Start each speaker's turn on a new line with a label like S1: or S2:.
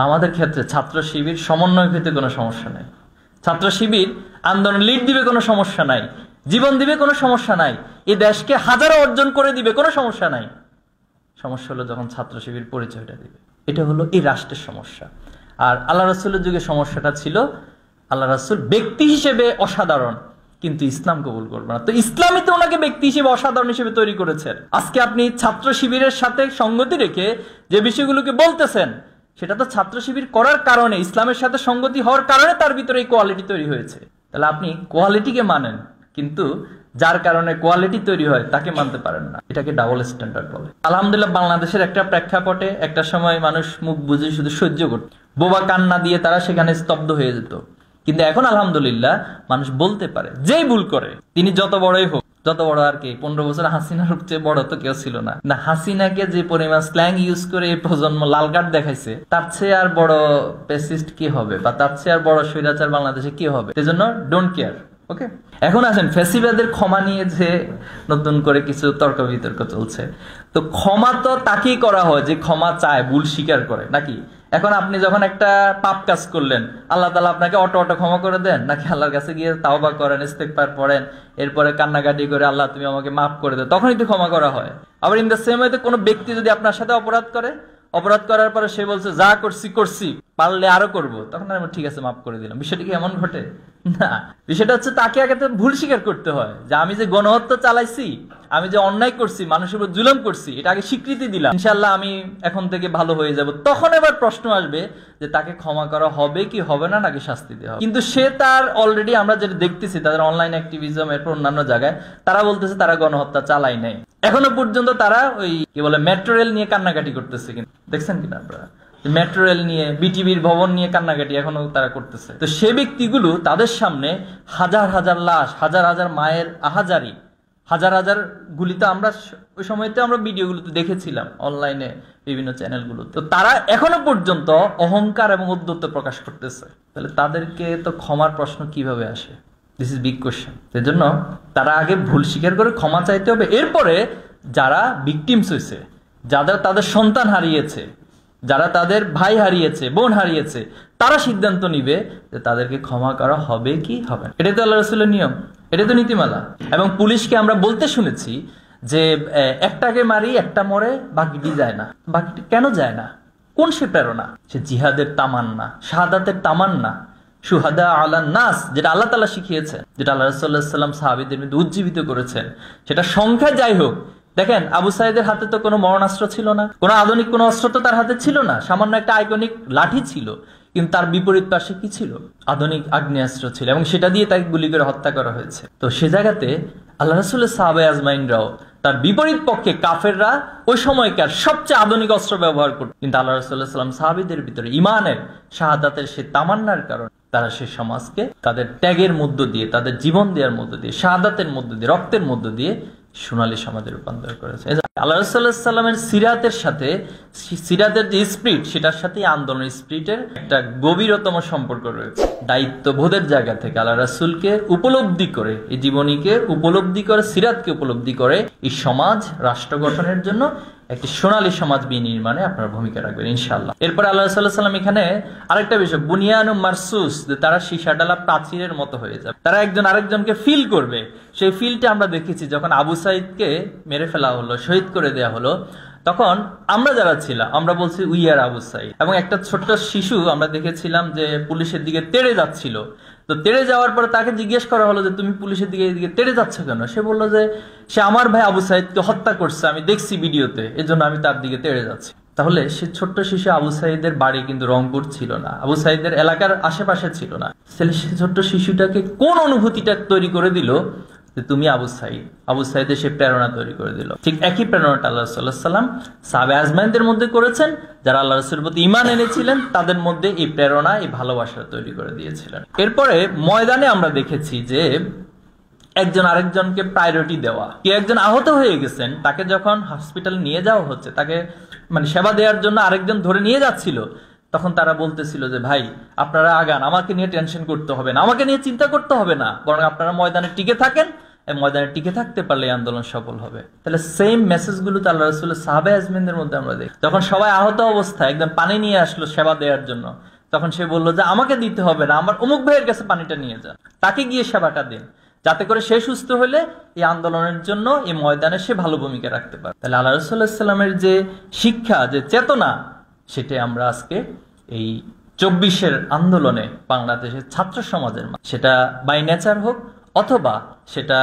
S1: আমাদের ক্ষেত্রে ছাত্র শিবির সমন্বয় পেতে কোনো সমস্যা নাই, ছাত্র শিবির আন্দোলন লিড দিবে কোনো সমস্যা নাই, জীবন দিবে কোনো সমস্যা নাই, এই দেশকে হাজারো অর্জন করে দিবে কোনো সমস্যা নাই। সমস্যা হলো যখন ছাত্র শিবির পরিচয়টা দিবে। এটা হলো এই রাষ্ট্রের সমস্যা। আর আল্লাহ রাসূলের যুগে সমস্যাটা ছিল আল্লাহ রাসূল ব্যক্তি হিসেবে অসাধারণ, কিন্তু ইসলাম কবুল করবে না। তো ইসলামই তো ওনাকে ব্যক্তি হিসেবে অসাধারণ হিসেবে তৈরি করেছেন। আজকে আপনি ছাত্র শিবিরের সাথে সঙ্গতি রেখে যে বিষয়গুলোকে বলতেছেন, সেটা তো ছাত্র শিবির করার কারণে, ইসলামের সাথে সঙ্গতি হওয়ার কারণে তার ভিতরে এই কোয়ালিটি তৈরি হয়েছে। তাহলে আপনি কোয়ালিটিকে মানেন, কিন্তু যার কারণে কোয়ালিটি তৈরি হয় তাকে মানতে পারেন না। এটাকে ডাবল স্ট্যান্ডার্ড বলে। আলহামদুলিল্লাহ, বাংলাদেশের একটা প্রেক্ষাপটে একটা সময় মানুষ মুখ বুঝে শুধু সহ্য করত, বোবা কান্না দিয়ে তারা সেখানে স্তব্ধ হয়ে যেত। কিন্তু এখন আলহামদুলিল্লাহ মানুষ বলতে পারে, যেই ভুল করে তিনি যত বড়ই হোক, যত বড় আর কি 15 বছর হাসিনার চেয়ে বড় তো কেউ ছিল না। না, হাসিনাকে যে পরিমাণ স্ল্যাং ইউজ করে এই প্রজন্ম লাল কার্ড দেখাইছে, তার চেয়ে আর বড় পেসিস্ট কি হবে, বা তার চেয়ে আর বড় স্বৈরাচার বাংলাদেশে কি হবে? সেজন্য ডোন্ট কেয়ার। ওকে, এখন আসেন ফ্যাসিবাদের ক্ষমা নিয়ে যে নতুন করে কিছু তর্ক বিতর্ক চলছে। তো ক্ষমা তো তাকেই করা হয় যে ক্ষমা চায়, ভুল স্বীকার করে, নাকি? এখন আপনি যখন একটা পাপ কাজ করলেন, আল্লাহ তাআলা আপনাকে অটো ক্ষমা করে দেন, নাকি আল্লাহর কাছে গিয়ে তাওবা করেন, ইস্তেগফার পড়েন, এরপরে কান্নাকাটি করে আল্লাহ তুমি আমাকে মাফ করে দাও, তখনই তো ক্ষমা করা হয়। আবার ইন দ্য সেম ওয়েতে কোনো ব্যক্তি যদি আপনার সাথে অপরাধ করে, অপরাধ করার পরে সে বলছে যা করছি করছি, পারলে আরো করবো, তখন আমি ঠিক আছে মাফ করে দিলাম। বিষয়টা কি এমন ঘটে? না, বিষয়টা হচ্ছে তাকে আগে তো ভুল স্বীকার করতে হয়, যে আমি যে গণহত্যা চালাইছি, আমি যে অন্যায় করছি, মানুষের উপর জুলুম করছি, এটা আগে স্বীকৃতি দিলাম, ইনশাআল্লাহ আমি এখন থেকে ভালো হয়ে যাব। তখন এবার প্রশ্ন আসবে যে তাকে ক্ষমা করা হবে কি হবে না, নাকি শাস্তি দেওয়া হবে। কিন্তু সে তার অলরেডি আমরা যেটা দেখতেছি তাদের অনলাইন অ্যাক্টিভিজম, এরপর অন্যান্য জায়গায় তারা বলতেছে তারা গণহত্যা চালাই নাই। এখনো পর্যন্ত তারা ওই কি বলে মেট্রো রেল নিয়ে কান্নাকাটি করতেছে, কিন্তু দেখছেন কিনা আপনারা? মেট্রো রেল নিয়ে, বিটিভির ভবন নিয়ে কান্নাকাটি এখনো তারা করতেছে। তো সে ব্যক্তিগুলো, তাদের সামনে হাজার হাজার লাশ, হাজার হাজার মায়ের আহাজারি, হাজার হাজার গুলিতে আমরা ওই সময়তে আমরা ভিডিওগুলোতে দেখেছিলাম অনলাইনে বিভিন্ন চ্যানেলগুলো। তো তারা এখনো পর্যন্ত অহংকার এবং উদ্ধত্ত প্রকাশ করতেছে। তাহলে তাদেরকে তো ক্ষমার প্রশ্ন কিভাবে আসে? This is big question. সেজন্য তারা আগে ভুল স্বীকার করে ক্ষমা চাইতে হবে। এরপরে যারা ভিকটিমস হয়েছে, যারা তাদের সন্তান হারিয়েছে, যারা তাদের ভাই হারিয়েছে, বোন হারিয়েছে, তারা সিদ্ধান্ত নিবে যে তাদেরকে ক্ষমা করা হবে কি হবে না। এটাই তো আল্লাহ রাসূলের নিয়ম, এটাই তো নীতিমালা। এবং পুলিশকে আমরা বলতে শুনেছি যে একটাকে মারি একটা মরে, বাকিটি যায় না। বাকিটি কেন যায় না? কোন সে প্রেরণা? সে জিহাদের তামান্না, শাহাদাতের তামান্না, শুহাদা আলান নাস, যেটা আল্লাহ তাআলা শিখিয়েছেন, যেটা আল্লাহ রাসূলুল্লাহ সাল্লাল্লাহু আলাইহি ওয়াসাল্লাম সাহাবীদের মধ্যে উজ্জীবিত করেছেন, সেটা সংখ্যা যাই হোক। দেখেন, আবু সাঈদের হাতে তো কোনো মরণাস্ত্র ছিল না, কোনো আধুনিক কোনো অস্ত্র তো তার হাতে ছিল না, সামান্য একটা আইকনিক লাঠি ছিল। কিন্তু তার বিপরীত পাশে কি ছিল? আধুনিক আগ্নেয়াস্ত্র ছিল, এবং সেটা দিয়ে তাকে গুলি করে হত্যা করা হয়েছে। তো সে জায়গাতে আল্লাহ রাসূলের সাহাবায়ে আজমাইনরাও, তার বিপরীত পক্ষে কাফেররা ওই সময়কার সবচেয়ে আধুনিক অস্ত্র ব্যবহার করত, কিন্তু আল্লাহ রাসূলুল্লাহ সাল্লাল্লাহু আলাইহি ওয়াসাল্লাম সাহাবীদের ভিতরে ইমানের, শাহাদাতের সে তামান্নার কারণে তারা সে সমাজকে তাদের ত্যাগের মধ্য দিয়ে, তাদের জীবন দেওয়ার মধ্য দিয়ে, শাহাদাতের মধ্য দিয়ে, রক্তের মধ্য দিয়ে সোনালী সমাজে রূপান্তর করেছে। আল্লাহ রাসূলুল্লাহ সাল্লাল্লাহু আলাইহি ওয়াসাল্লামের সিরাতের সাথে, সিরাতের যে স্পিরিট, সেটার সাথে আন্দোলন স্পিরিটের একটা গভীরতম সম্পর্ক রয়েছে। দায়িত্ববোধের জায়গা থেকে আল্লাহ রাসূলকে উপলব্ধি করে, এই জীবনীকে উপলব্ধি করে, সিরাতকে উপলব্ধি করে, এই সমাজ রাষ্ট্র গঠনের জন্য একটি সোনালী সমাজ বিনির্মাণে আপনার ভূমিকা রাখবেন ইনশাআল্লাহ। এরপর আল্লাহ রাসূলুল্লাহ সাল্লাল্লাহু আলাইহি ওয়াসাল্লাম এখানে আরেকটা বিষয়, বুনিয়ানু মারসুস, যে তারা সীসাডালা প্রাচীরের মতো হয়ে যাবে, তারা একজন আরেকজনকে ফিল করবে। সেই ফিলটা আমরা দেখেছি যখন আবু সাঈদকে মেরে ফেলা হলো, শহীদ করে দেওয়া হলো, তখন আমরা যারা ছিলাম আমরা বলছি উই আর আবু সাঈদ। এবং একটা ছোট্ট শিশু আমরা দেখেছিলাম যে পুলিশের দিকে তেড়ে যাচ্ছিল। তো তেড়ে যাওয়ার পরে তাকে জিজ্ঞেস করা হলো যে তুমি পুলিশের দিকে এদিকে তেড়ে যাচ্ছ কেন? সে বললো যে সে আমার ভাই আবু সাঈদকে হত্যা করছে, আমি দেখছি ভিডিওতে, এজন্য আমি তার দিকে তেড়ে যাচ্ছি। তাহলে সে ছোট্ট শিশু আবু সাঈদের বাড়ি কিন্তু রংপুর ছিল না, আবু সাঈদের এলাকার আশেপাশে ছিল না। সে ছোট্ট শিশুটাকে কোন অনুভূতিটা তৈরি করে দিল যে তুমি আবু সাঈদ, আবু সাঈদের সে প্রেরণা তৈরি করে দিল। ঠিক একই প্রেরণাটা আল্লাহ রাসূলুল্লাহ সাল্লাল্লাহু আলাইহি ওয়াসাল্লাম সাহাবা আজমাইনদের মধ্যে করেছেন, যারা আল্লাহ রাসূলের প্রতি ঈমান এনেছিলেন, তাদের মধ্যে এই প্রেরণা, এই ভালোবাসা তৈরি করে দিয়েছিলেন। এরপরে ময়দানে আমরা দেখেছি যে একজন আরেকজনকে প্রায়োরিটি দেওয়া। কেউ একজন আহত হয়ে গেছেন, তাকে যখন হসপিটালে নিয়ে যাওয়া হচ্ছে, তাকে মানে সেবা দেওয়ার জন্য আরেকজন ধরে নিয়ে যাচ্ছিল, তখন তারা বলতেছিল যে ভাই আপনারা আগান, আমাকে নিয়ে টেনশন করতে হবে না, আমাকে নিয়ে চিন্তা করতে হবে না, বরং আপনারা ময়দানে টিকে থাকেন এই ময়দানে টিকে থাকতে পারলে এই আন্দোলন সফল হবে। তাহলে সেম মেসেজগুলো তো আল্লাহ রাসূলের সাহাবা আজমিনদের মধ্যে আমরা দেখি। যখন সবাই আহত অবস্থায় একদম পানি নিয়ে আসলো সেবা দেওয়ার জন্য, তখন সে বললো যে আমাকে দিতে হবে না, আমার অমুক ভাইয়ের কাছে পানিটা নিয়ে যান, তাকে গিয়ে সেবাটা দিন, যাতে করে সে সুস্থ হলে এই আন্দোলনের জন্য এই ময়দানে সে ভালো ভূমিকা রাখতে পারে। তাহলে আল্লাহ রাসূল সাল্লাল্লাহু আলাইহি ওয়াসাল্লামের যে শিক্ষা, যে চেতনা, সেটা আমরা আজকে এই 24-এর আন্দোলনে বাংলাদেশের ছাত্র সমাজের, সেটা বাই নেচার হোক অথবা সেটা